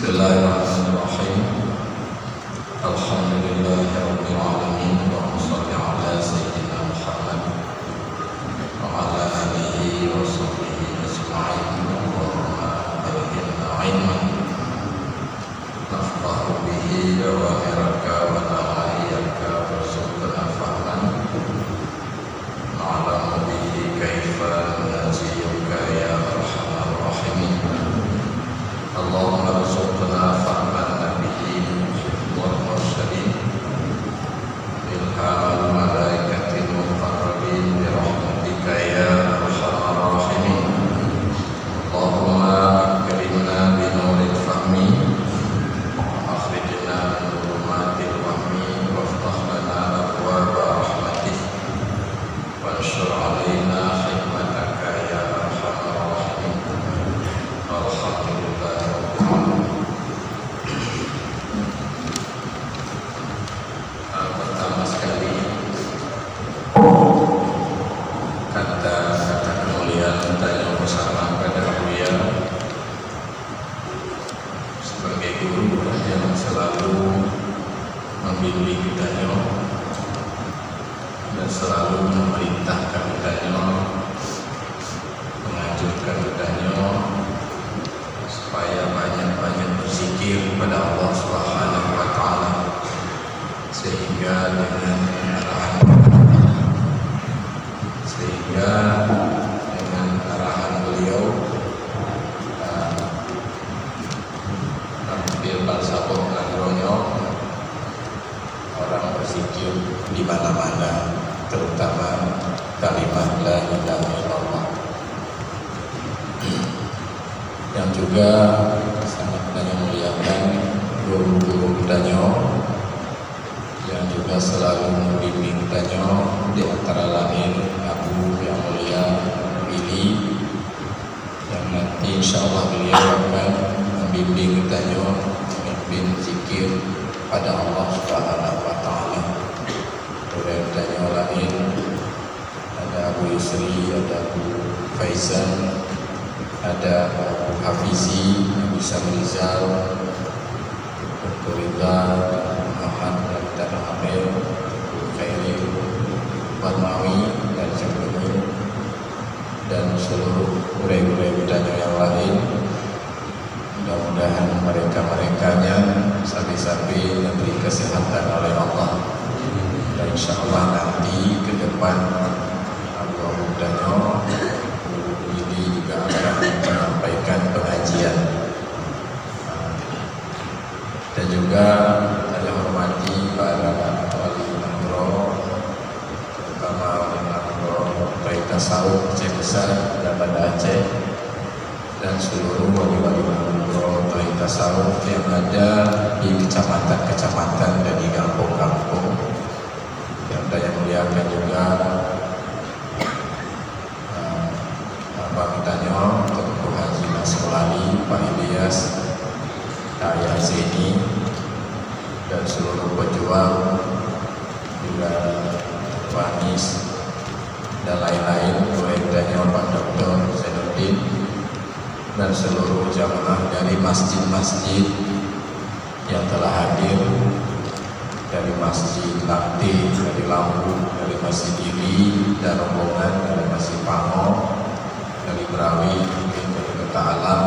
Bismillahirrahmanirrahim. Alhamdulillahirabbil alamin wa shalli ala sayyidina Muhammad wa ala alihi wa sahbihi ajma'in wa rahmatullahi ilman nafqahu bihi wa miraka wa nahayaka wa sultana fahman na'lamu bihi kaifa naziyuka ya arhamar rahimin. Allahumma rzuqna fahman nabiyyin wal mursalin ilhamal malaikatil muqarrabin bi rahmatika ya arhamar rahimin. Allahumma akrimna bi nuril fahmi akhrijna min dhulumatil wahmi waftah lana abwaaba rahmatik wanshur alaina hikmataka ya arhamar rahimin. Alhamdulillah. Pertama sekali kata kemuliaan tanya bersama pada Buya sebagai guru yang selalu membimbing kita dan selalu memerintahkan kita, menganjurkan kita supaya banyak-banyak berzikir kepada Allah Subhanahu wa taala, sehingga dengan arahan beliau hampir balsabok nagronyo orang berzikir di mana-mana, terutama kalimat la ilaha illallah, yang juga sangat memuliakan guru-guru danyo yang juga selalu membimbing danyo, di antara lain Abu yang mulia Billy, yang nanti insyaallah beliau akan membimbing danyo memimpin zikir pada Allah Subhanahu wa taala. Kemudian danyo lain ada Abu Yusri, ada Abu Faizan, ada Abu Hafizi, Abu Samrizal, Abu Ridha, Muhammad dan Amir, Abu Khairi, Barmawi dan sebagainya, dan seluruh guru-guru budaya yang lain. Mudah-mudahan mereka-merekanya sabi-sabi diberi kesehatan oleh Allah, dan insyaallah nanti ke depan Abu Danyo ini juga akan menyampaikan pengajian. Dan juga saya hormati para wali amro, terutama wali amro Taita Saud Aceh Besar dan Banda Aceh, dan seluruh wali-wali amro Taita Saud yang ada di kecamatan-kecamatan dan di kampung-kampung. Yang saya muliakan juga Bang Danyo, Tuan Haji Nasrulani, Pak Ilyas, Ayah Zeni, dan seluruh pejuang, juga Wanis dan lain-lain, mulai Danyo Pak Dr. Zainuddin, dan seluruh jamaah dari masjid-masjid yang telah hadir, dari Masjid Lakti, dari Lampung, dari Masjid Gili, dan rombongan dari Masjid Pango, dari Berawi, dari Kota Alam,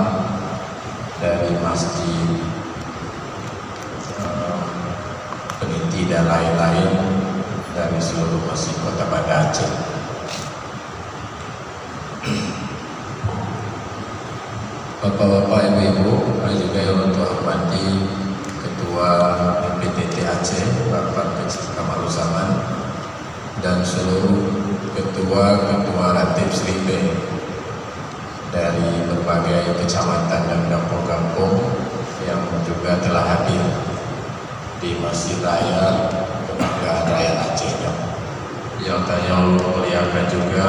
dari Masjid Peniti dan lain-lain, dari seluruh masjid Kota Banda Aceh. Bapak-bapak, ibu-ibu, saya juga yang hormati Ketua MPTT Aceh, Bapak Kecil Kamaruzaman, dan seluruh ketua-ketua Ratib Sribe dari berbagai kecamatan dan kampung-kampung yang juga telah hadir di Masjid Raya Kebanggaan Raya Aceh. Yang tanya muliakan juga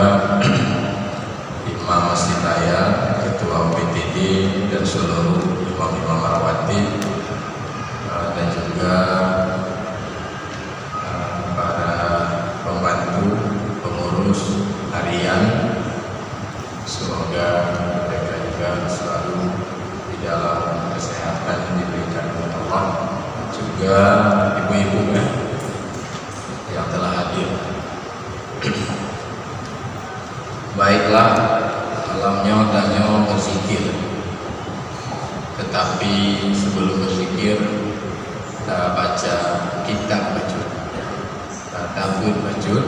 Imam Masjid Raya, Ketua PTD, dan seluruh imam-imam rawatib, dan juga para pembantu pengurus harian. Semoga mereka juga selalu di dalam kesehatan, di adalah malamnya tanya berzikir. Tetapi sebelum berzikir kita baca kitab bacaan, tabut bacaan.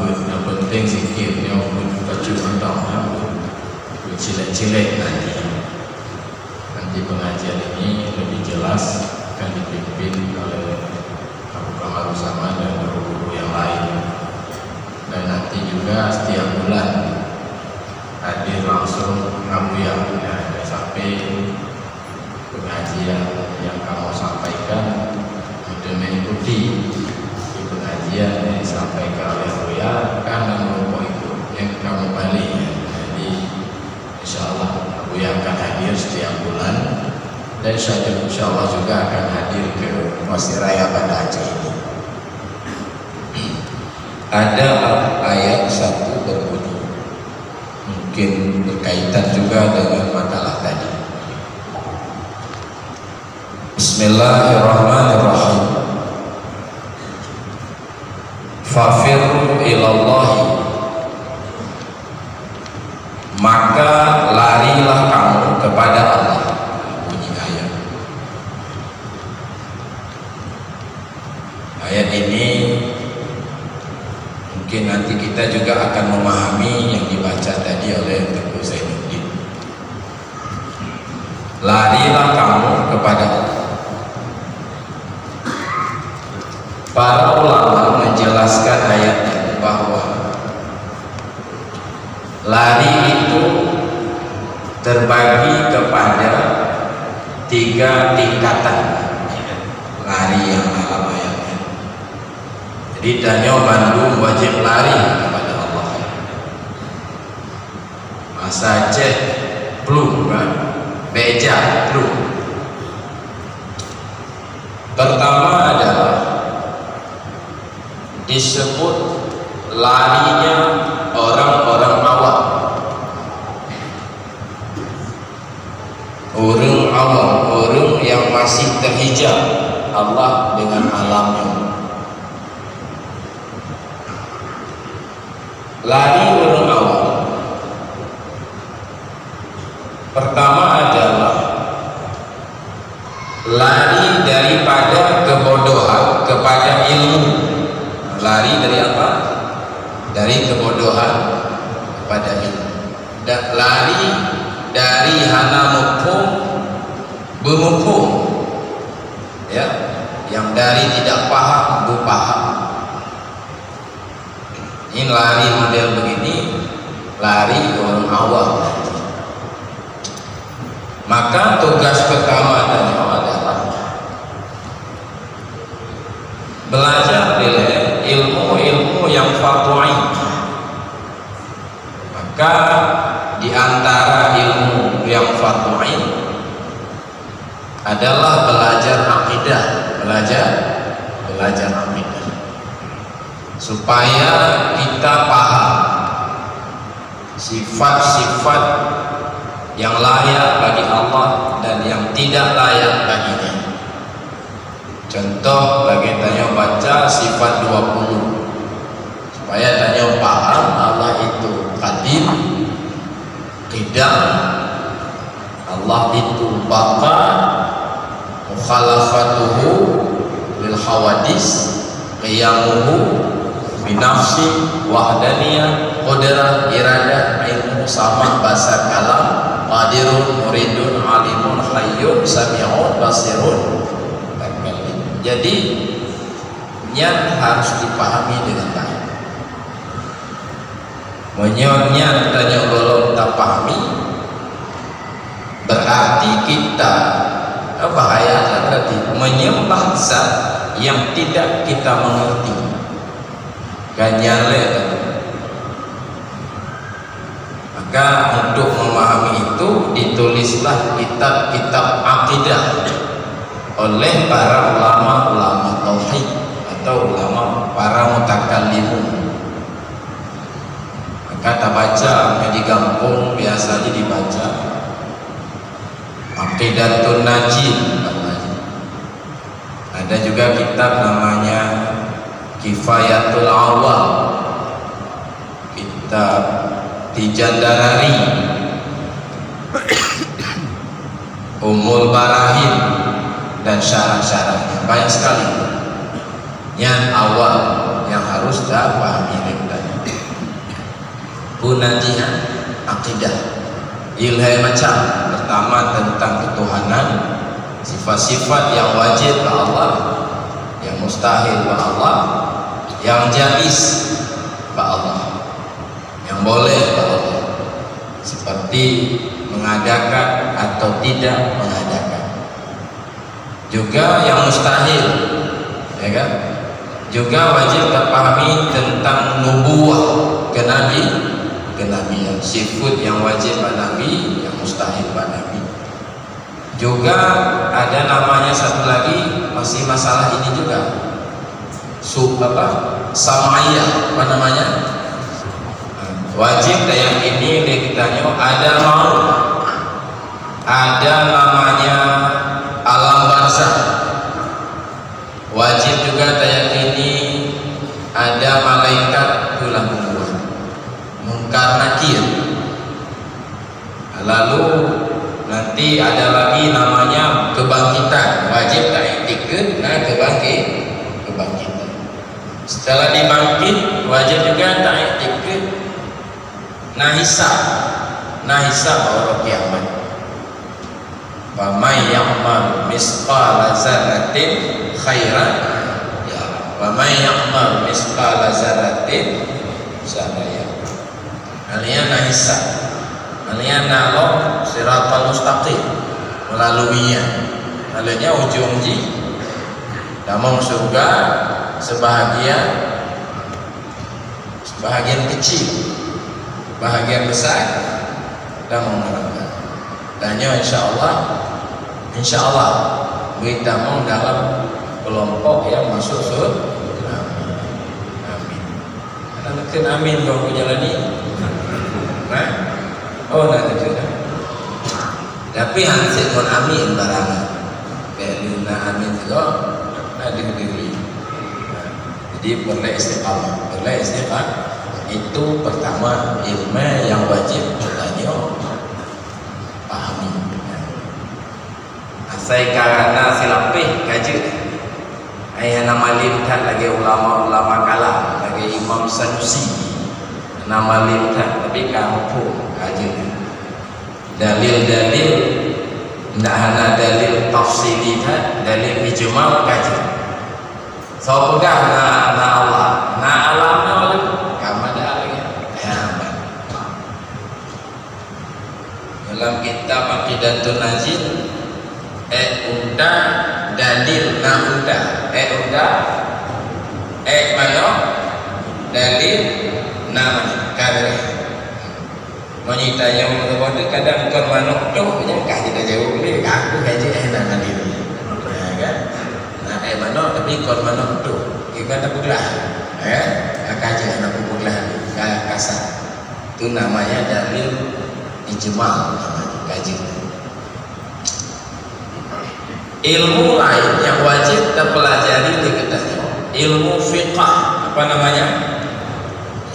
Yang penting zikirnya bacaan utama cilek-cilek nanti pengajian ini lebih jelas akan dipimpin oleh Abu Kamal Usama dan guru-guru yang lain. Dan nanti juga setiap bulan hadir langsung kamu yang sampai pengajian yang kamu sampaikan untuk mengikuti di pengajian yang disampaikan oleh Buya karena merupakan itu yang kamu balik. Jadi insyaallah Buya akan hadir setiap bulan dan insyaallah juga akan hadir ke Masjid Raya Banda Aceh ini. Ada ayat satu berbunyi, mungkin berkaitan juga dengan makalah tadi. Bismillahirrahmanirrahim. Fafirru ilallahi, maka larilah kamu kepada Allah. Bunyi ayat. Ayat ini mungkin nanti kita juga akan memahami yang dibaca tadi oleh Teguh Zainuddin. Larilah kamu kepada Allah. Para ulama menjelaskan ayat ini bahwa lari itu terbagi kepada 3 tingkatan. Lari yang dalam ayatnya. Jadi Danyo Bandung wajib lari kepada Allah. Masa Aceh belum kan? Beja belum. Pertama adalah disebut larinya orang-orang awam. Orang awam, orang yang masih terhijab Allah dengan alamnya. Lari orang awam pertama adalah lari daripada kebodohan kepada ilmu. Lari dari apa? Dari kebodohan kepada ilmu. Dan lari dari hana mukum bermukum, ya, yang dari tidak paham berpaham. Ini lari model begini, lari orang awam. Maka tugas pertama adalah belajar ilmu-ilmu yang fardhu'ain. Maka di antara ilmu yang fardhu'ain adalah belajar akidah, belajar akidah, supaya kita paham sifat-sifat yang layak bagi Allah dan yang tidak layak baginya. Contoh bagi tanya baca sifat 20 supaya tanya paham Allah itu qadim, qidam, Allah itu baqa, mukhalafatuhu lil hawadis, qiyamuhu binafsi, wahdaniyah, qudrah, iradah, ilmu, sama, basar, kalam, qadirun, muridun, alimun, hayyun, sami'un, basirun. Jadi niat harus dipahami dengan baik. Niat tanya belum tak pahami, berarti kita bahaya berarti menyembah zat yang tidak kita mengerti. Ganyale. Maka untuk memahami itu ditulislah kitab-kitab akidah oleh para ulama tauhid atau ulama para mutakallimun. Maka tak baca di kampung biasanya dibaca Aqidatun Najib. Ada juga kitab namanya Kifayatul Awam kitab Tijan Darari, Ummul Barahin, dan syarah-syarahnya banyak sekali. Yang awal yang harus dah pahami lembaga punajihah akidah ilhai macam pertama tentang ketuhanan, sifat-sifat yang wajib bagi Allah, yang mustahil bagi Allah, yang jaiz bagi Allah, yang boleh bagi Allah, seperti mengadakan atau tidak mengadakan. Juga yang mustahil, ya kan? Juga wajib kita pahami tentang nubuwah kenabian, sifat yang wajib pada Nabi, yang mustahil pada Nabi. Juga ada namanya satu lagi, masih masalah ini juga, sama'iyah, apa namanya? Wajib yang ini kita ada mau, ada namanya alam barzakh. Wajib juga ini ada malaikat tulang punggungan, mungkar nakir. Lalu nanti ada lagi namanya kebangkitan. Wajib tak ikut kebangkitan. Setelah dibangkit wajib juga tak ikut hisab orang kiamat. Wa may ya'mal misqala dzarratin khairan ya, wa may ya'mal misqala dzarratin syarran ya. Kalian hisab, kalian nalok siratal mustaqim melaluinya. Kalian ujung damang surga sebahagian kecil, bahagian besar damang neraka. Dan insya Allah kita mau dalam kelompok yang masuk surga. Amin. Amin. Amin kau jalani. Nah, nanti sudah. Tapi hansip pun amin barangan. Kayak amin juga ada diri. Jadi boleh istiqamah. Itu pertama ilmu yang wajib bertanya. Pahami. Saya karena silapih kaji. Ayah nama limtan lagi ulama kalam, lagi Imam Sanusi. Nama limtan tapi kampung kaji. Dalil tidak hanya dalil tafsili, dalil ijmal kaji. So pegang na Allah, na alamnya oleh kamada lagi. Dalam kitab Aqidatun Najin unda dalil na unda mana dalil na kadang menyita yang berbeda kadang kon manuk tu yang kah kita jauh ni aku gaji enak dalil kan nah mana tapi kon manuk tu kita tak belah kaji anak belah kasar itu namanya dalil ijmal, kaji. Ilmu lain yang wajib kita pelajari di kitanya ilmu fiqh, apa namanya?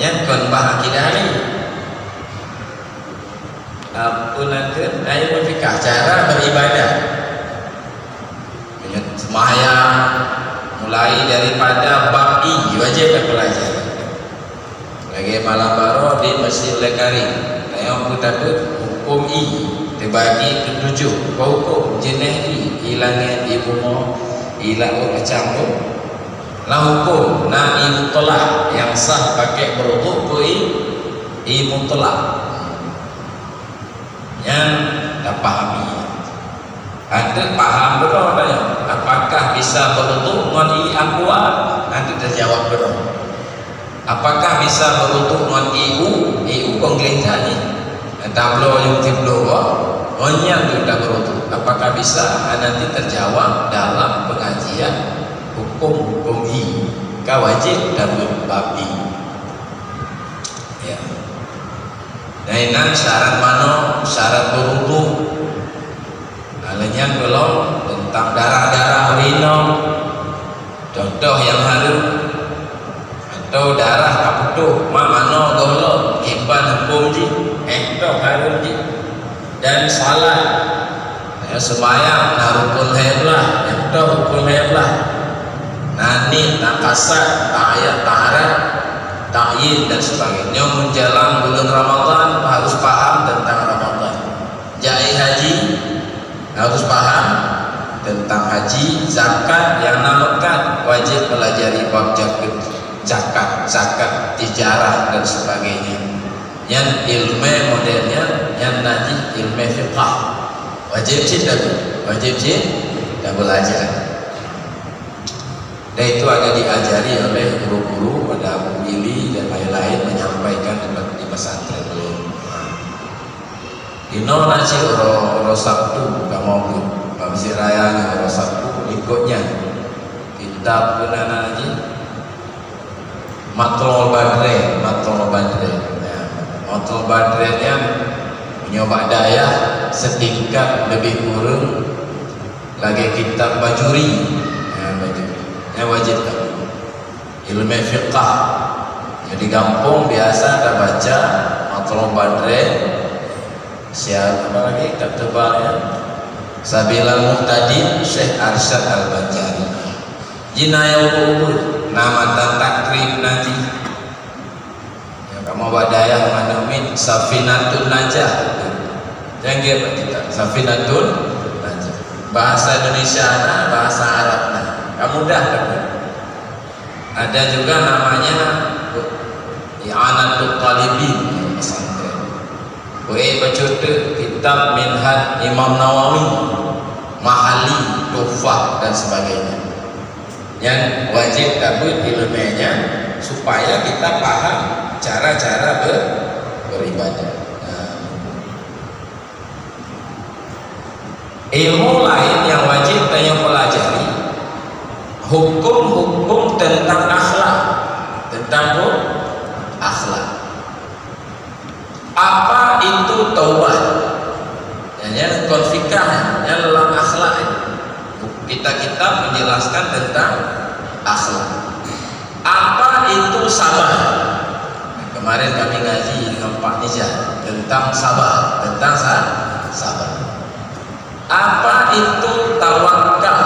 Yang konbah akidah ini. Apunakeun ilmu fiqh, cara beribadah. Sembahyang mulai daripada bab I wajib kita pelajari. Lagi malam baru di Masjid Lekari. Yang kita hukum I terbagi ke 7 hukum jenis I hilangnya ibu mau hilang bercampur lah hukum na I mutlak yang sah pakai berwuduk I mutlak yang tak pahami ada paham betul apakah bisa berwuduk dengan I aqua nanti terjawab betul. Apakah bisa berwuduk dengan iu konggeledah ni tablo yang tiblo onyak tu tak berwuduk apakah bisa nanti terjawab dalam pengajian hukum I kawajib dan babi ya. Dan syarat mana syarat berwuduk alanya belum tentang darah urino contoh yang harum atau darah kaputuh mana golok kau harun di dan salat ya sembahyang narukul heblah itu rukul heblah nani nakasat ta'ayat ta'arat ta'yin dan sebagainya. Menjelang bulan Ramadan harus paham tentang Ramadan. Jai haji harus paham tentang haji. Zakat yang namakan wajib pelajari bab zakat, tijarah dan sebagainya. Yang ilmu modelnya yang nanti ilmu fiqh wajib dan belajar. Dan itu ada diajari oleh guru-guru pada Abu Ili dan lain-lain menyampaikan di pesantren dulu. Dino nasi oro Sabtu kamu Babsi Raya oro Sabtu ikutnya kitab kenana lagi Matlul Badre nya menyoba daya setingkat lebih kurang lagi kitab Bajuri yang wajib tahu ilmu fiqh. Jadi gampang biasa ada baca Matlul Badre siapa lagi kitab tebalnya Sabilal Muhtadin Syekh Arsyad Al-Banjari Jinayah Ubud nama takrim nanti ya, kamu badaya manamin Safinatun Najah jangan kita Safinatun Najah bahasa Indonesia bahasa Arab kamu dah dapat. Ada juga namanya I'anatul Talibin pesantren. Boleh baca kitab Minhaj Imam Nawawi, Mahali, Tufah dan sebagainya. Yang wajib dapat ilmunya supaya kita paham cara-cara beribadah. Ilmu lain yang wajib kita pelajari hukum-hukum tentang akhlak, apa itu taubat yang konfikah yang dalam akhlak kita menjelaskan tentang akhlak. Apa itu sabar? Kemarin kami ngaji dengan Pak Nizar tentang sabar, apa itu tawakal,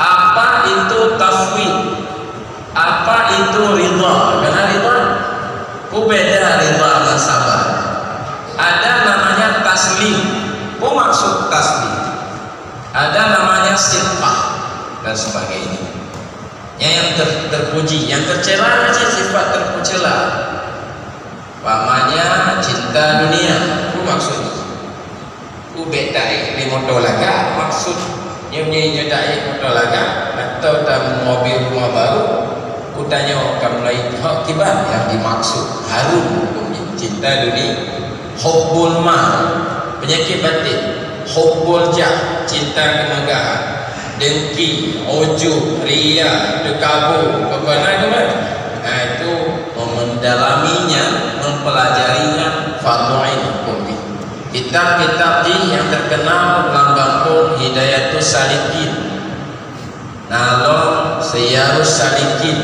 apa itu tafwid, apa itu ridha. Karena ridha beda ridha dengan sabar. Ada namanya taslim, maksud taslim. Ada namanya sifat dan sebagainya. Yang terpuji, yang tercela aja sifat terpucela. Pamannya cinta dunia, maksudnya. Bedai di motor laga maksud nyemnya dai motor laga atau dalam mobil rumah baru utanya kamu lain hak kibar yang dimaksud harum hukumnya cinta dunia. Hubbul mal penyakit batin, hubbul jah cinta kemegahan, dengki, ujub, riya, dekabur, kebenaran itu mendalaminya, mempelajarinya fardhu'ain hukumnya. Kitab-kitab yang terkenal lambang pun Hidayatus Salikin, Nalon Siyarus Salikin,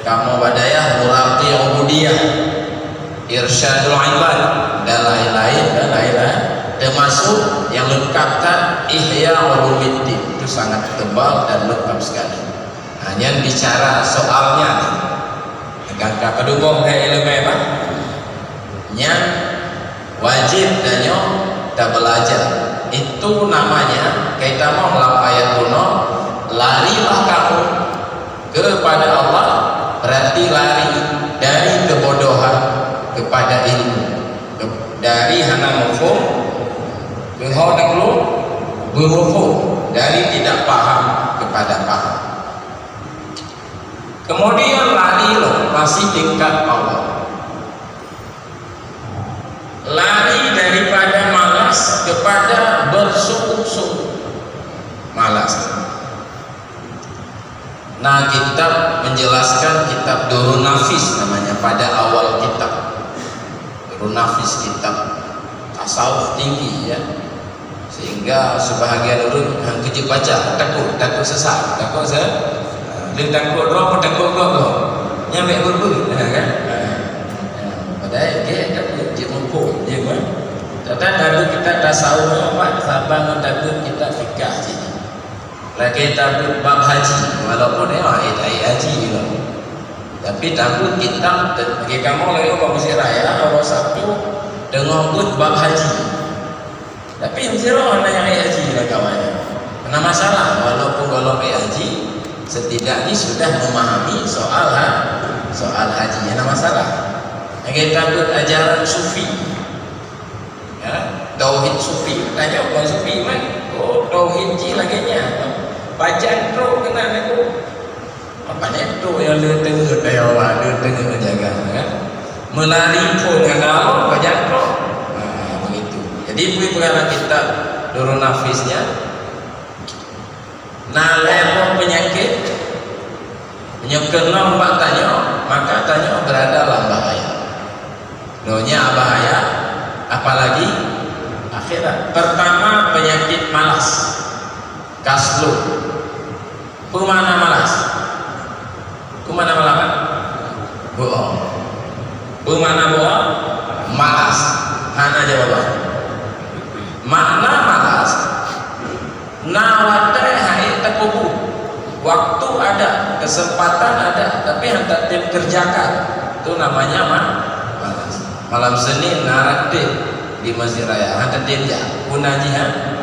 kamu badayah Muraqi Ubudiyah, Irsyadul Ibad dan lain-lain. Termasuk yang lengkapkan Ihya Ulumuddin, itu sangat tebal dan lengkap sekali. Hanya bicara soalnya agak kedua kayak ilmu apa? Yang wajib dan kita belajar itu namanya kita mau dalam ayat kuno larilah kamu kepada Allah, berarti lari dari kebodohan kepada ilmu, dari hana mufhum bermufhum, dari tidak paham kepada paham. Kemudian lari masih tingkat Allah, lari daripada malas kepada bersungguh-sungguh malas. Nah, kitab menjelaskan kitab Durun Nafis namanya pada awal kitab. Durun Nafis kitab tasawuf tinggi ya, sehingga sebahagian orang yang kecil baca takut sesat, takut nyampe berburu kan. Padahal dia tak Kita dadu kita tasawuf Pak, sabang dadu kita fikah saja. Lagi takut bab haji, walaupun haji gitu. Tapi takut kita bagi kamu lagi bab Mesir Raya kalau Sabtu dengan bab haji. Tapi yang zero mana yang haji lah kawannya. Karena masalah walaupun kalau haji setidaknya sudah memahami soal haji. Yang masalah. Yang takut ajaran sufi. Ya, tauhid sufi. Tanya bukan sufi man. Oh, tauhid ji lagi nya. Baca tro kena aku. Apa itu yang dia tengah dewa, dia tengah jaga kan. Melari pun kalau baca tro. Nah, begitu. Jadi bui perkara kita turun nafisnya. Nah, level penyakit menyekenang mbak tanya, maka tanya berada dalam bahaya. Doanya bahaya, apalagi akhirat. Pertama penyakit malas, kaslu. Kumana malas? Kumana malas? Bohong. Kumana bohong? Malas. Hana jawaban. Makna malas. Nawate hai tepubu. Waktu ada, kesempatan ada, tapi hendak dikerjakan. Itu namanya malas. Malam Senin naratif di Masjid Raya hendak dikerja. Punajian.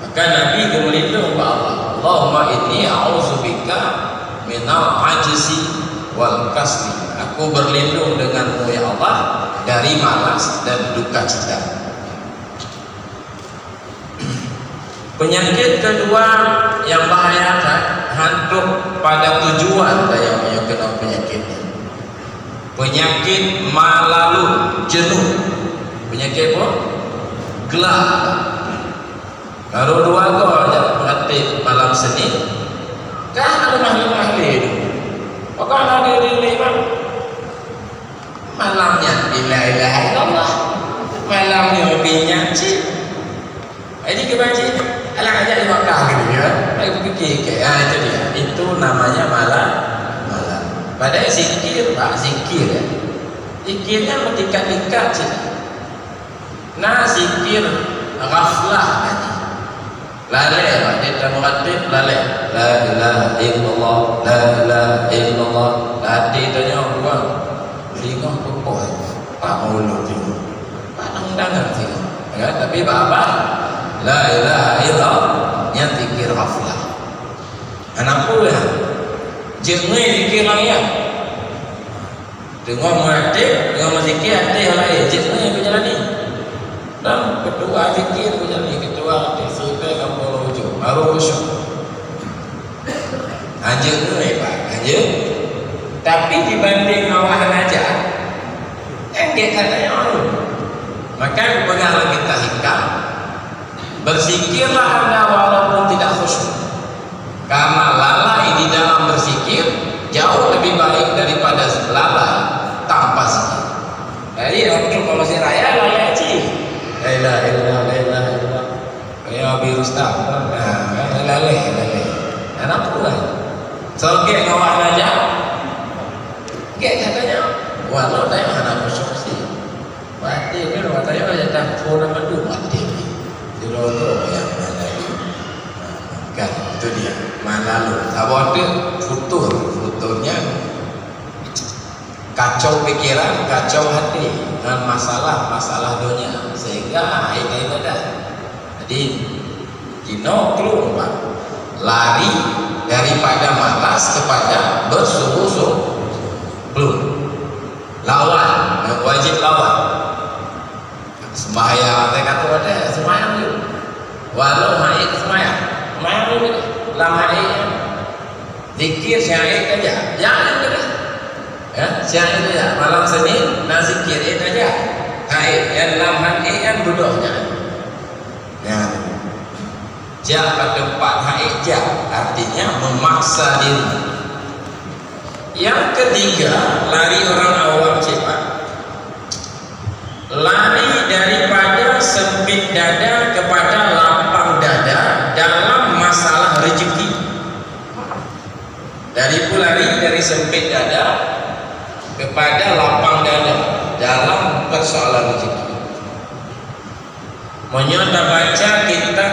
Maka Nabi berlindung kepada Allah. Allahumma inni a'udzubika minal ajzi wal kasli. Aku berlindung denganmu ya Allah dari malas dan duka cita. Penyakit kedua yang bahayakan hantuk pada tujuan yang menyebabkan penyakitnya. Penyakit malalu, jenuh. Penyakit apa? Gelap. Kalau dua gol yang mengatip malam Senin, kan ada mahli-mahli itu. Pokoknya ada diri malamnya la ilaha illallah, malamnya binyanci. Jadi kebaca alang aja di Makkah gitu ya. Lagi pikir itu dia. Itu namanya malam. Padahal zikir Pak, zikir ya. Zikirnya bertingkat-tingkat sih. Nah zikir ghaflah aja. Lalai Pak, dia mengatip lalai. La ilaha illallah, la ilaha illallah. Tadi tanya orang tengok apa? Pak mulut tengok. Pandang-pandang tengok. Ya, tapi apa? La ilaha illallah yang zikir ghaflah. Anakku ya. Jengai zikir lagi ya. Tengok mengatip, tengok zikir hati yang lain. Jengai berjalan ni. Dan kedua zikir berjalan ni. Kedua hati sampai kamu ujung. Baru usyuk. Anjir tu Pak. Anjir. Tapi dibanding awahan aja, dia katanya orang. Maka pengaruh kita hikam. Berzikirlah Anda walaupun tidak khusyuk. Karena lalai di dalam berzikir jauh lebih baik daripada lalai tanpa zikir. Jadi waktu kalau si raya lalai aja. La ilaha illallah, la ilaha illallah. Ya virus tak. Nah, lalai. Anak pula. So ke ngawal aja. Ke katanya, walau saya anak khusyuk sih. Mati kan katanya aja tak phone nama tu mati. Diroto yang mana itu. Kan itu dia. Malalu. Sabote futurnya kacau pikiran, kacau hati dengan masalah dunia sehingga ini ada. Jadi kino keluar Pak. Lari daripada malas kepada bersungguh-sungguh. Belum. Lawan, wajib lawan. Sembahyang saya kata ada sembahyang yuk. Walau haid sembahyang yuk. Lama haid zikir syair aja. Jangan terus. Ya, syair aja. Malam Senin nak zikir aja. Haid yang lam haid yang duduknya. Ya. Jak pada tempat haid jak artinya memaksa diri. Yang ketiga, lari orang awam cepat. Lari daripada sempit dada kepada lapang dada dalam masalah rezeki. Dari sempit dada kepada lapang dada dalam persoalan rezeki. Menyota baca kitab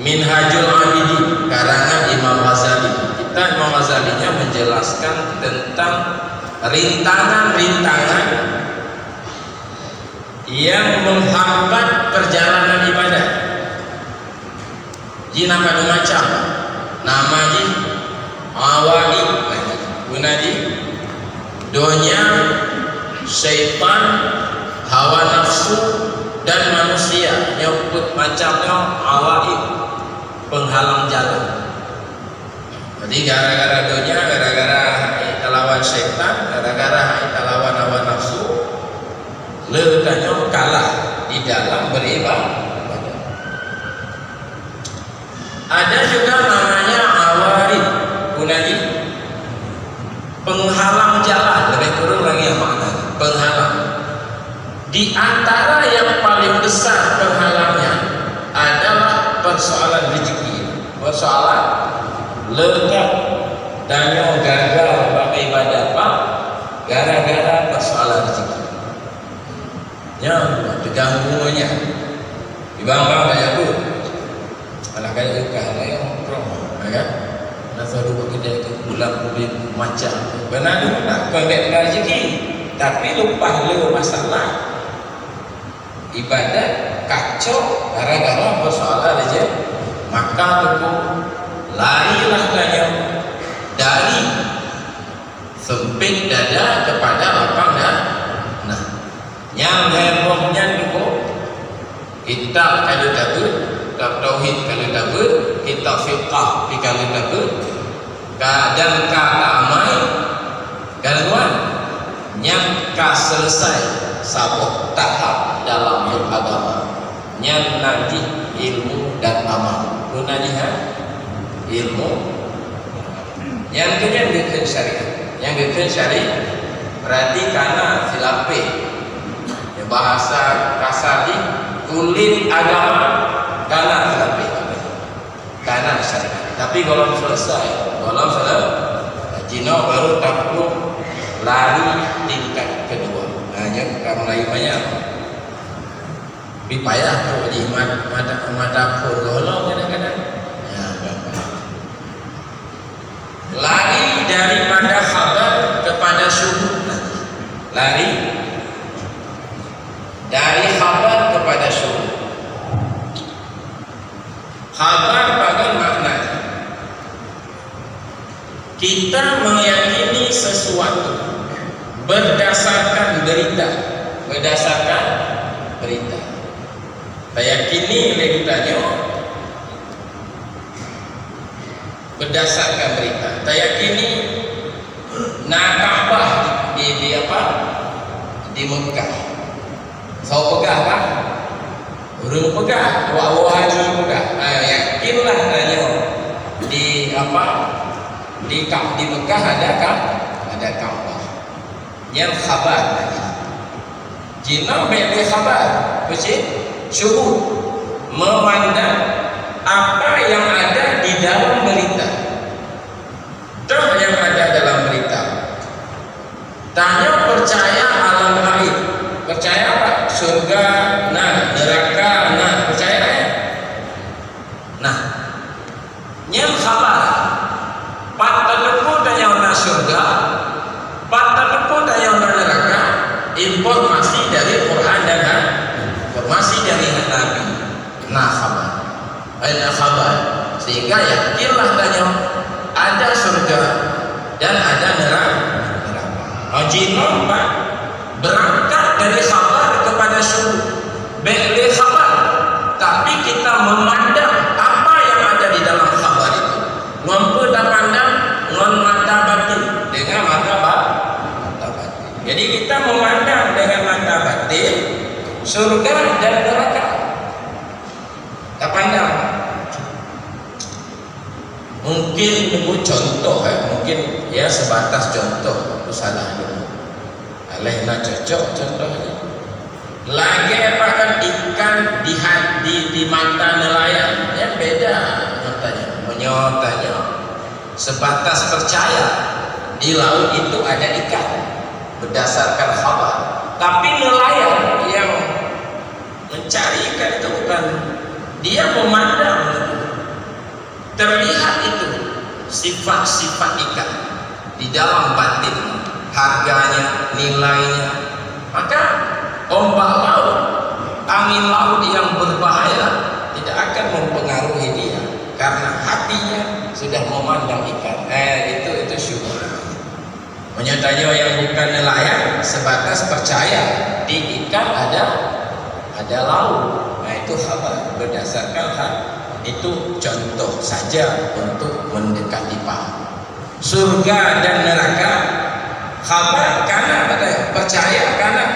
Minhajul Abidin karangan Imam Ghazali. Kita Imam Ghazalinya menjelaskan tentang rintangan-rintangan yang menghambat perjalanan ibadah. Jina pada macam nama ji awali gunaji dunia, syaitan, hawa nafsu dan manusia nyebut macamnya awali penghalang jalan. Jadi gara-gara dunia, gara-gara kita lawan syaitan, gara-gara kita lawan hawa nafsu, letaknya kalah di dalam beribadah. Ada juga namanya awarid gunaji penghalang jalan, lebih kurang lagi yang maknanya penghalang. Di antara yang paling besar penghalangnya adalah persoalan rezeki, persoalan letak danyo gagal pakai ibadah apa gara-gara persoalan rezeki. Ya, terganggunya dibambang kayak itu anak kayak itu kalau yang promo ya nasa dulu kita ke bulan kubik macam benar nak pendek rezeki tapi lupa lu masalah ibadah kacau gara-gara persoalan aja, maka itu larilah kalian dari sempit dada kepada lapang dada. Nah, yang hebohnya itu kita kalau takut, kitab tauhid kalau takut, kitab fiqh kalau takut, dan kata amai gangguan yang selesai sabuk tahap dalam beragama yang nanti ilmu dan amal gunanya ilmu yang kedua bikin syariat, yang bikin syariat berarti karena silape ya, bahasa kasar di kulit agama karena silape karena syariat. Tapi kalau selesai Cina baru takluk lari tingkat kedua. Hanya kamu lagi banyak dipayah tuh di mata golong kadang-kadang ya, lari daripada khabar kepada syuhud, lari dari khabar kepada syuhud. Khabar bagian maknanya kita meyakini sesuatu berdasarkan berita, Meyakini beritanya berdasarkan berita. Meyakini Ka'bah di apa? Di Mekah. Sau pegah kan? Urung pegah, awak haji pegah. Yakinlah tanya di apa? Di Mekah ada Ka'bah. Yang khabar lagi. Jina beli khabar, betul? Syuhud memandang apa yang ada di dalam berita. Dah yang ada dalam berita. Tanya percaya alam gaib. Percaya apa? Surga, neraka, percaya ya? Nah, yang khabar. Patah tanya surga. Patah tanya neraka. Informasi dari Quran dan informasi dari Nabi. Khabar. Sehingga yakinlah tanya ada surga dan ada neraka. Jino berangkat dari khabar kepada syuhud. Beli khabar, tapi kita memandang apa yang ada di dalam khabar itu. Mampu pandang dengan mata batin, dengan mata batin. Jadi kita memandang dengan mata batin surga dan neraka. Kita pandang. Mungkin itu contoh, mungkin ya sebatas contoh, itu salah dulu. Alehna cocok contohnya. Lagi apa kan ikan di mata nelayan, ya beda nyotanya. Sebatas percaya di laut itu ada ikan berdasarkan khabar. Tapi nelayan yang Mencari ikan itu bukan dia memandang, terlihat itu sifat-sifat ikan di dalam batin, harganya, nilainya. Maka ombak laut, angin laut yang berbahaya tidak akan mempengaruhi dia karena hatinya sudah memandang ikan. Itu syukur. Menyatanya yang bukan nelayan sebatas percaya di ikan ada laut. Nah itu khabar berdasarkan hal itu contoh saja untuk mendekati paham. Surga dan neraka khabar karena percaya karena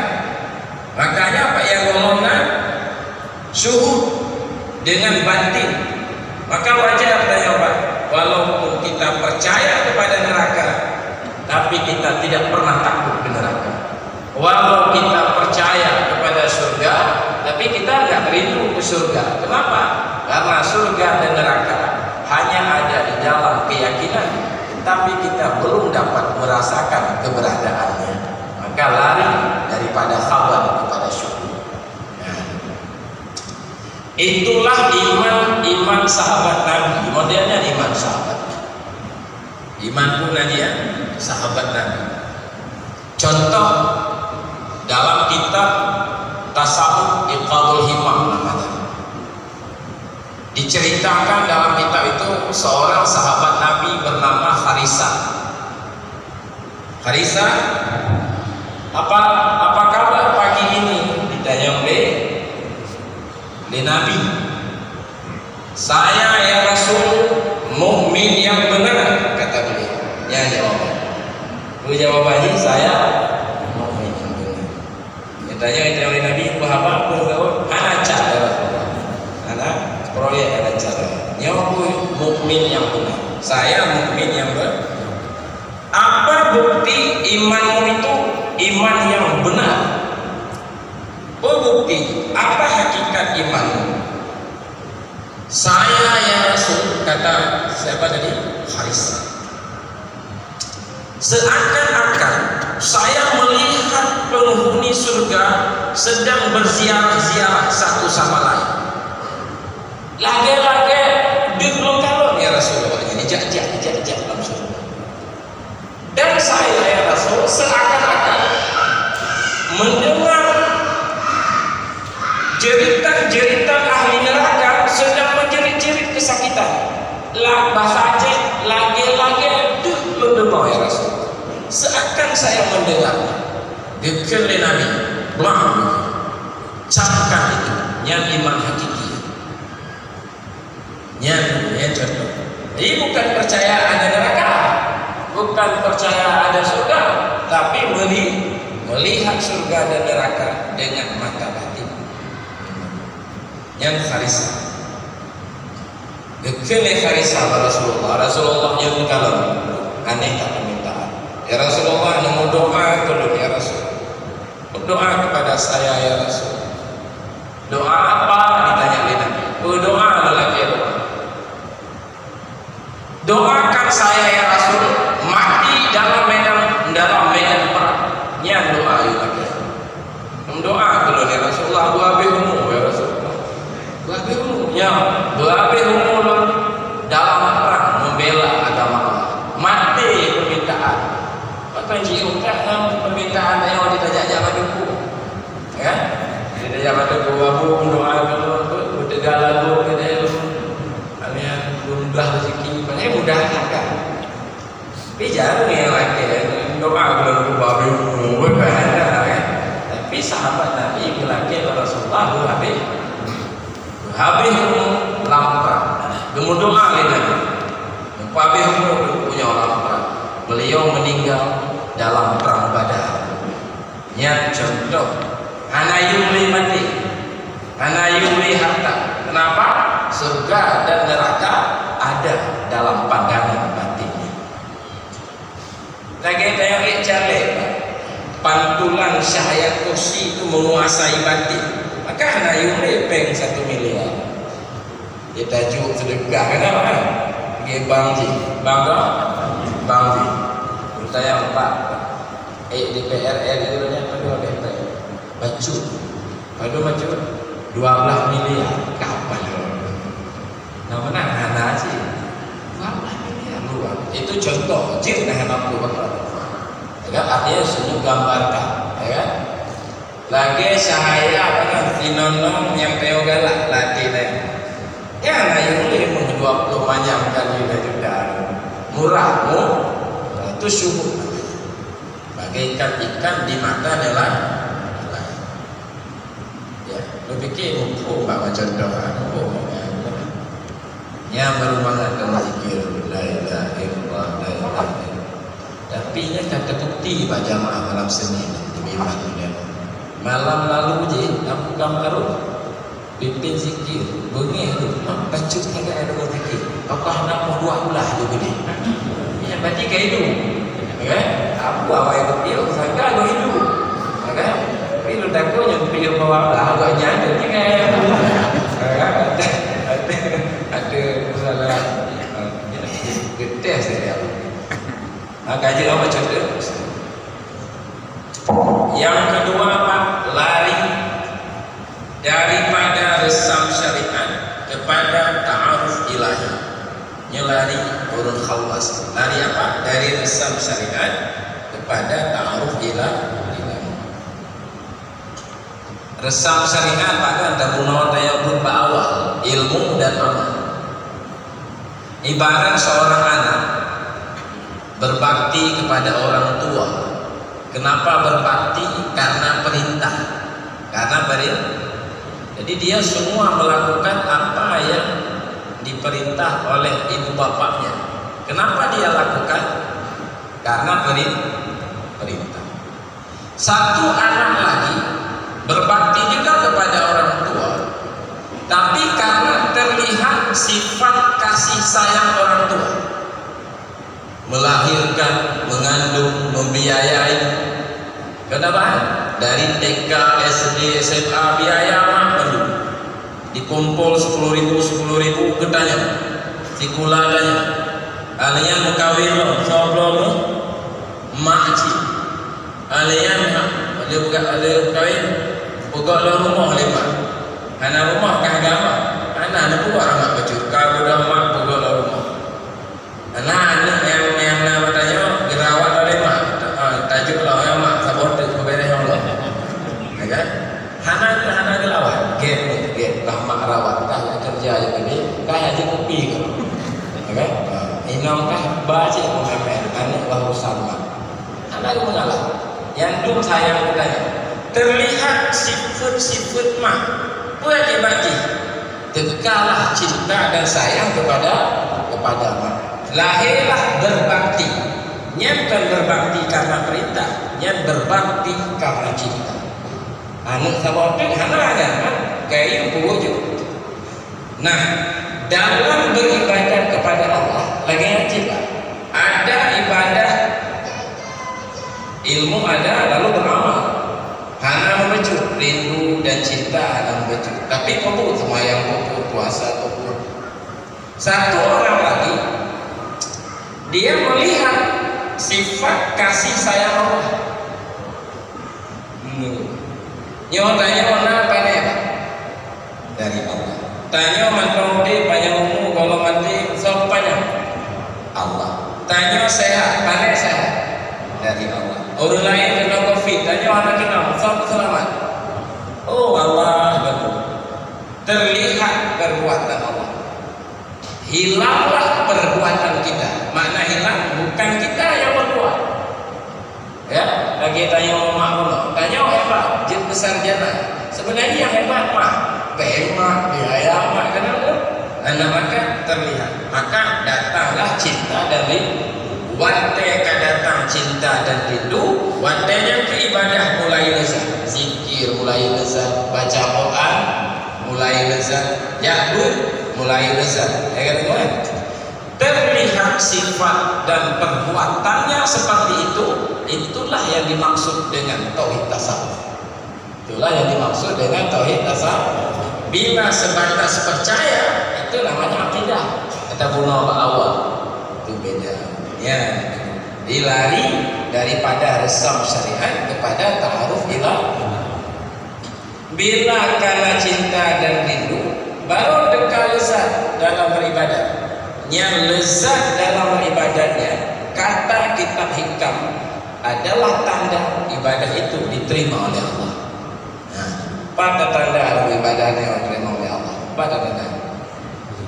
makanya apa yang ngomongnya suhu dengan batin. Maka wajar jawaban walaupun kita percaya kepada neraka tapi kita tidak pernah takut ke neraka. Walau kita percaya kepada surga tapi kita nggak rindu ke surga. Kenapa? Karena surga dan neraka hanya ada di dalam keyakinan, tapi kita belum dapat merasakan keberadaannya. Maka lari daripada khabar kepada syukur. Nah, itulah iman sahabat Nabi. Modelnya iman sahabat. Iman pun Nabi ya, sahabat Nabi. Contoh dalam kitab Tasawuf Iqadul Himam namanya. Diceritakan dalam kitab itu seorang sahabat Nabi bernama Harisa. Harisa, apa kabar pagi ini? Ditanya oleh Nabi. Saya ya Rasul mukmin yang benar, kata beliau. Ya jawabannya saya mukmin yang benar. Ditanya oleh Nabi, apa bergaul? Anak cara, anak proyek ada cara. Nyawa mukmin yang benar. Saya mukmin yang benar. Apa bukti imanmu itu iman yang benar? Oh bukti. Apa hakikat imanmu? Saya ya Rasul, kata siapa tadi? Harisa. Seakan-akan saya melihat penghuni surga sedang berziarah-ziarah satu sama lain. Lagi-lagi duduk kalau ya Rasulullah, jadi jak langsung. Dan saya ya Rasul seakan-akan mendengar jeritan-jeritan ahli neraka sedang menjerit-jerit kesakitan. Bahasa Aceh lagi-lagi duduk ya Rasul. Seakan saya mendengarnya. Dikele Nabi, blang, camkan itu, yang iman hakiki. Yang contoh. Jadi bukan percaya ada neraka, bukan percaya ada surga, tapi melihat surga dan neraka dengan mata batin. Yang Harisa. Dikele Harisa Rasulullah yang kalau aneh tak permintaan. Ya Rasulullah mau doa dulu ya Rasul. Berdoa kepada saya ya Rasul. Doa apa? Ditanya oleh Nabi. Doa lagi ya doa. Doakan saya ya Rasul mati dalam medan perang. Yang doa lagi. Doa dulu ya Rasulullah. Buabihumu ya Rasulullah. Buabihumu ya. Buabihumu dalam perang membela agama Allah. Mati permintaan. Maka jiukah permintaan yang ditajak paduku. Ya? Ditajak paduku abu doa dulu bertegal lagu kita kalian mudah rezeki, banyak mudah kan. Tapi jarang yang lagi doa belum babi kan. Tapi sahabat Nabi laki Rasulullah habis lampar. Kemudian doa lagi. Habis punya lampar. Beliau meninggal dalam perang Badar. Yang contoh anayumli mati, anayumli harta. Kenapa? Surga dan neraka ada dalam pandangan batinnya. Lagi tayang cale pantulan cahaya kursi itu menguasai batin. Maka anayumli peng 1 miliar. Dia tajuk sedekah kenapa? Dia bangji, bangji. Saya 4 DPR itu nya pada DPR. Baju. 12 miliar kapan ya? Nah menang hana sih 12 miliar luar. Itu contoh jin yang mampu berkata. Ya, artinya sudah gambarkan, ya kan? Lagi sahaya dengan sinonong yang teo galak latih ya lah yang boleh 20 banyak kali juta murahmu itu syukur bagaikan ikan di mata adalah ya lu pikir mumpung bawa contoh ya baru banget kamu zikir la ilaha illallah la ilaha illallah tapi nya kata bukti pak jamaah malam Senin di Madinah malam lalu je kamu kamu pimpin zikir bengi tu baca agak ada zikir apakah nak mau 12 tu gede ya berarti kayak itu kan apa awak itu dia sangka go hidup kan tapi lu takut yang pilih bawa lah agak nyanda ni kan ada masalah getes dia kaji apa contoh yang kedua Pak lari daripada resam syariat kepada ta'aruf ilahi nyelari urun khawas lari apa dari resam syariat kepada ta'aruf ilahi resam syariat bahkan terbunuh daya berupa awal ilmu dan amal ibarat seorang anak berbakti kepada orang tua. Kenapa berbakti? Karena perintah, karena perintah. Jadi dia semua melakukan apa yang diperintah oleh ibu bapaknya. Kenapa dia lakukan? Karena perintah. Satu anak lagi berbakti juga kepada orang tua, tapi karena terlihat sifat kasih sayang orang tua, melahirkan, mengandung, membiayai. Kenapa? Dari TK, SD, SMA biaya mak perlu dikumpul 10.000 ketanya sikula tanya alian mengkawin lo sebelum lo makci alian dia buka ada kawin buka lo rumah lima anak rumah kah agama anak buat amat baju kau dah mak buka lo rumah anak yang nama tanya dirawat oleh mak tajuk lo yang mak sabot beres yang lo ya kan hana gelawat get mak rawat kah kerja yang ini kah aja kopi kan ya kan inam kah baca Muhammad anak baru sama anak mengalah yang dulu sayang katanya terlihat sifat-sifat mak bagi tekalah cinta dan sayang kepada mak lahirlah berbakti bukan berbakti karena perintah berbakti karena cinta anak sabot hana agama kayak yang nah dalam beribadah kepada Allah lagi wajib ada ibadah ilmu ada lalu beramal hana membecut rindu dan cinta hana membecut tapi pupuk semayang pupuk puasa pupuk satu orang lagi dia melihat sifat kasih sayang Allah tanya mana apa nih dari Allah tanya mantau di banyak umum kalau mati sopanya Allah tanya sehat mana sehat dari Allah orang lain kena covid tanya anak kita sop selamat oh Allah betul terlihat perbuatan Allah hilanglah perbuatan kita makna hilang bukan kita yang berbuat ya lagi tanya mak tanya hebat jin besar jana sebenarnya yang hebat mah pemak biaya mak kenapa anda maka terlihat maka datanglah cinta dari wante datang cinta dan rindu wantenya ke ibadah mulai lezat zikir mulai lezat baca Quran mulai lezat ya'bud mulai lezat ya kan terlihat sifat dan perbuatannya seperti itu itulah yang dimaksud dengan tauhid tasawuf itulah yang dimaksud dengan tauhid tasawuf bila sebatas percaya itu namanya akidah kata bunuh awal itu beda ya dilari daripada resam syariat kepada ta'aruf ilah Bila karena cinta dan rindu, baru dekal lezat dalam beribadat. Yang lezat dalam beribadatnya, kata kitab hikam, adalah tanda ibadah itu diterima oleh Allah. Nah, pada tanda dalam ibadahnya diterima oleh Allah. Pada tanda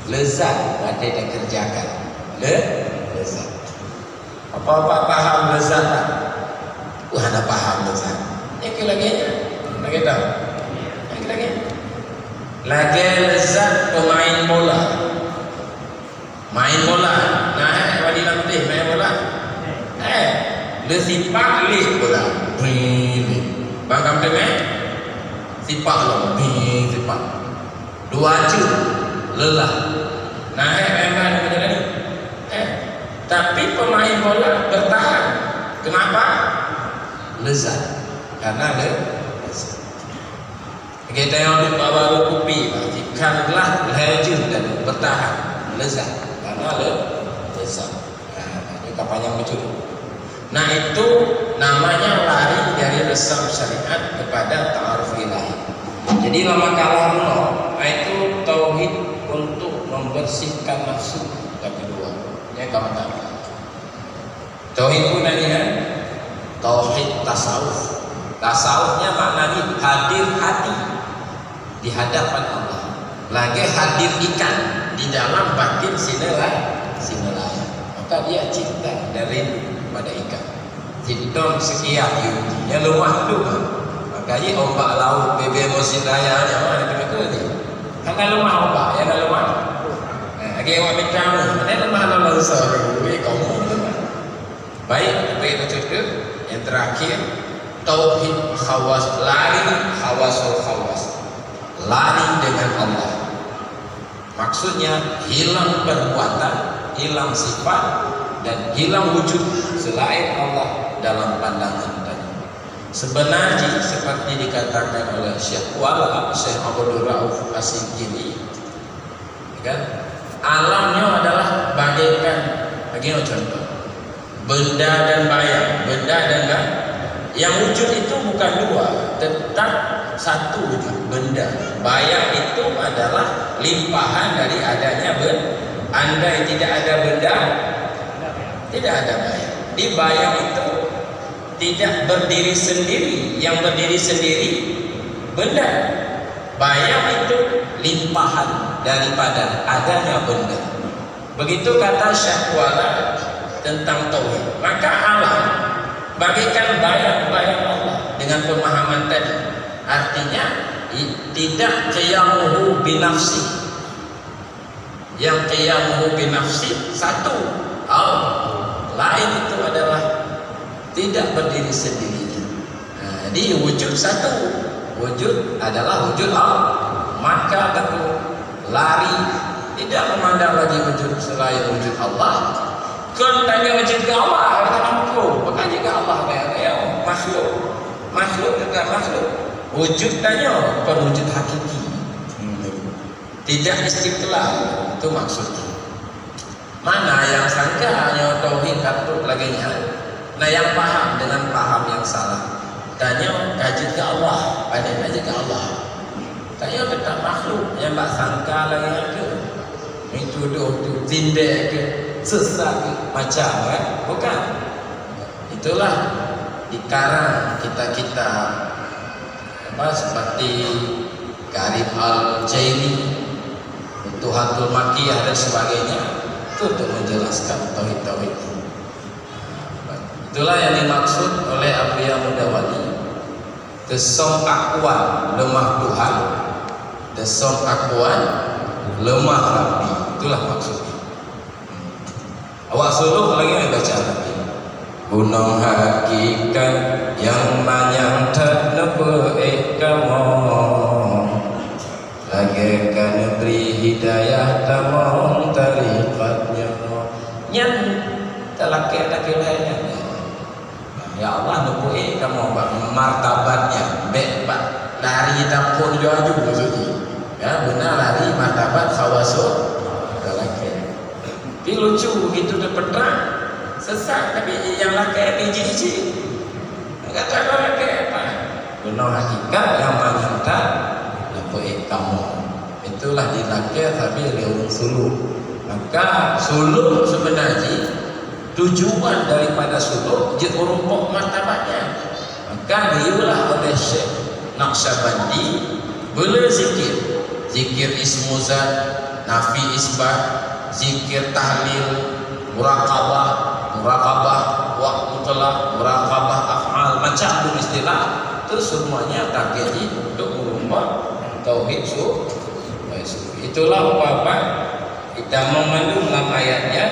lezat ada yang kerjakan. Lezat. Apa-apa paham lezat tak? Wah, ada paham lezat. Yang lagi tahu. Lagi lezat pemain bola. Main bola. Nah, wadi lamtih main bola. Le sipak le bola. Bangkam tengah. Sipak lo. Sipak. Dua jam lelah. Nah, memang macam ni. Tapi pemain bola bertahan. Kenapa? Lezat. Karena lezat. Kita yang baru kopi, ikanlah laju dan bertahan lezat. Karena lezat. Ini kapan yang betul. Nah, itu namanya lari dari resam syariat kepada ta'aruf ilahi. Jadi lama kalah itu tauhid untuk membersihkan nafsu yang kedua. Yang kamu tahu. Tauhid pun nanya tauhid tasawuf. Tasawufnya maknanya hadir hati di hadapan Allah. Lagi hadir ikan di dalam batin sinelaya. Maka dia cinta dan rindu pada ikan. Cinta sekian yuti. Yang lemah dulu. Makanya ombak laut BB Mosin Raya aja mana kita ni. Hanya lemah ombak, yang lemah. Lagi awak minta mana lemah lalu seorang kamu lemah. Baik, baik betul. Yang terakhir tauhid khawas, lari khawasul khawas. Lari dengan Allah. Maksudnya hilang perbuatan, hilang sifat, dan hilang wujud selain Allah dalam pandangan tadi. Sebenarnya seperti dikatakan oleh Syekh Abdul Rauf As-Singkili, kan? Alamnya adalah bagaikan begini contoh. Benda dan bayang, benda dan bayang. Yang wujud itu bukan dua, tetap satu wujud, benda. Bayang itu adalah limpahan dari adanya benda. Andai tidak ada benda, tidak ada bayang. Di bayang itu tidak berdiri sendiri. Yang berdiri sendiri benda. Bayang itu limpahan daripada adanya benda. Begitu kata Syahwala tentang tauhid. Maka alam bagaikan bayang-bayang Allah dengan pemahaman tadi. Artinya tidak qiyamuhu binafsi. Yang qiyamuhu binafsi satu. Lain itu adalah tidak berdiri sendirinya. Nah, jadi wujud satu. Wujud adalah wujud Allah. Maka aku lari tidak memandang lagi wujud selain wujud Allah. Kan tanya wujud ke Allah, kita mampu. Bukan juga Allah kayak makhluk dengan makhluk. Wujud tanya bukan wujud hakiki. Tidak istiqlal, itu maksudnya. Mana yang sangka hanya tauhid takut lagi nah yang paham dengan paham yang salah. Tanya kaji ke Allah, pada kaji ke Allah. Tanya tentang makhluk yang tak sangka lagi ada. Itu tu tindek ke, sesat ke, macam kan? Bukan. Itulah dikarang kita seperti Karim Al-Jaili, Tuhatul Makiyah dan sebagainya. Itu untuk menjelaskan tauhid-tauhid. Itulah yang dimaksud oleh Abdiyah Mudawali. Desong akuan lemah Tuhan, desong akuan lemah Rabbi. Itulah maksudnya. Awak suruh lagi yang baca lagi. Gunung hakikat yang manyang tak nebeik kamu, lagi kan beri hidayah tamong tariqatnya. Nyan laki-laki lainnya. Ya Allah nukui kamu martabatnya bebas lari dapur jauh maksudnya. Ya benar lari martabat khawasul laki. Tapi lucu begitu dapat terang sesat tapi yang laki hiji-hiji. Enggak tahu laki apa. Benar hakikat yang menyata lepuk kamu. Itulah dilakir tapi leung suluk. Maka suluk sebenarnya tujuan daripada suluk je urumpok martabatnya. Maka diulah oleh Syekh Naqsyabandi bela zikir. Zikir ismu zat, nafi isbat, zikir tahlil, muraqabah, waqt mutlaq, muraqabah af'al, macam tu istilah itu semuanya targetnya untuk merubah tauhid sufi. Itulah apa kita mengandung dalam ayatnya,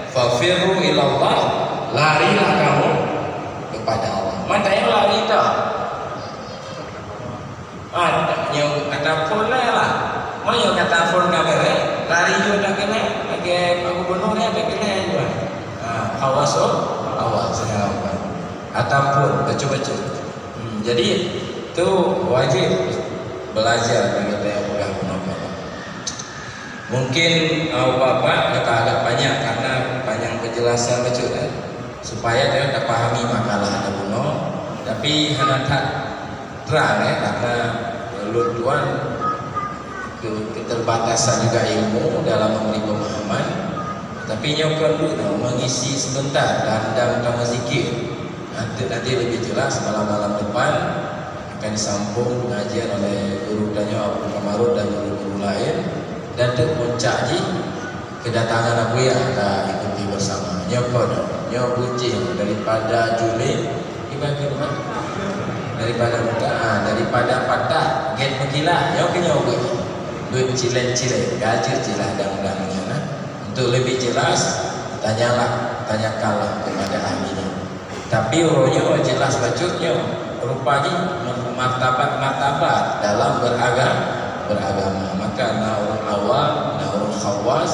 fafirru ilallah, larilah kamu kepada Allah. Mana yang lari dah? Yang kata pun lah. Mau yang kata pun kagak lari juga tak kena. Lagi aku benar tak kena juga. Awas apa? Ataupun baca-baca. Jadi itu wajib belajar bagi kita yang udah benar. Mungkin bapak agak banyak karena banyak penjelasan betul kan? Supaya dia dapat pahami makalah ada bunuh. Tapi hendak terang karena lutuan keterbatasan juga ilmu dalam memberi pemahaman. Tapi nyokor dulu mengisi sebentar dan utama zikir. Nanti lebih jelas malam-malam depan akan disambung pengajian oleh guru Danyo Abu Kamarud dan guru-guru lain. Dan itu puncaknya kedatangan Abu ya kita ikuti bersama. Nyokor bucin daripada Juli daripada patah get megilah duit cilen gaji cilah dan untuk lebih jelas tanyakanlah kepada ahlinya. Tapi urutnya jelas bacutnya rupanya martabat dalam beragama. Maka orang awam, orang khawas,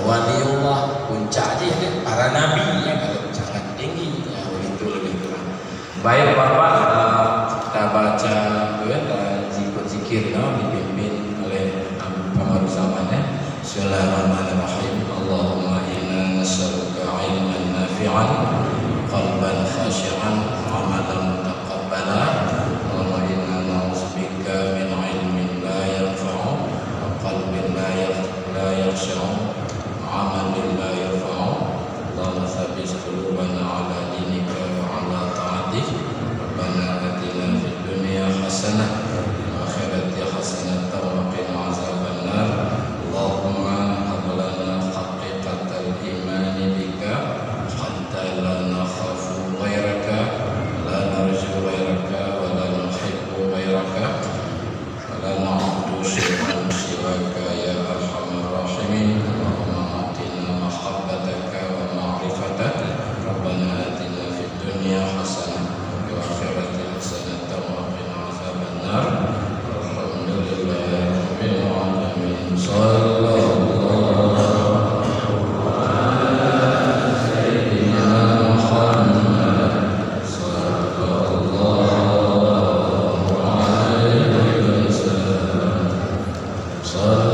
waliullah puncaknya para nabi yang sangat tinggi. Itu lebih kurang. Baik Bapak, kita baca dan zikir dipimpin oleh Abu Kamarud Zamannya. Bismillahirrahmanirrahim. Allahumma inna nas'aluka ilman nafi'an, qalban khashi'an, amalan mutaqabbala. Allahumma inna na'udzubika min ilmin la yanfa'u, qalbin la yakhsha'u, amalin la yarfa'u. Allahumma tsabbit qulubana 'ala dinika wa 'ala ta'atik. Rabbana atina fid dunya hasanah wa akhirati hasanah wa qina azabannar. Allahumma hab lana haqiqatal iman bika hatta la nakhafu ghairaka, la narju ghairaka, wa la nuhibbu ghairaka, wa la na'budu syai'an siwaka ya arhamar rahimin. Allahumma atina mahabbataka wa ma'rifatak. Rabbana atina fid dunya hasanah wa akhirati hasanah wa qina azabannar. Alhamdulillahi rabbil alamin. Sallallahu ala sayyidina Muhammad sallallahu alaihi wasallam.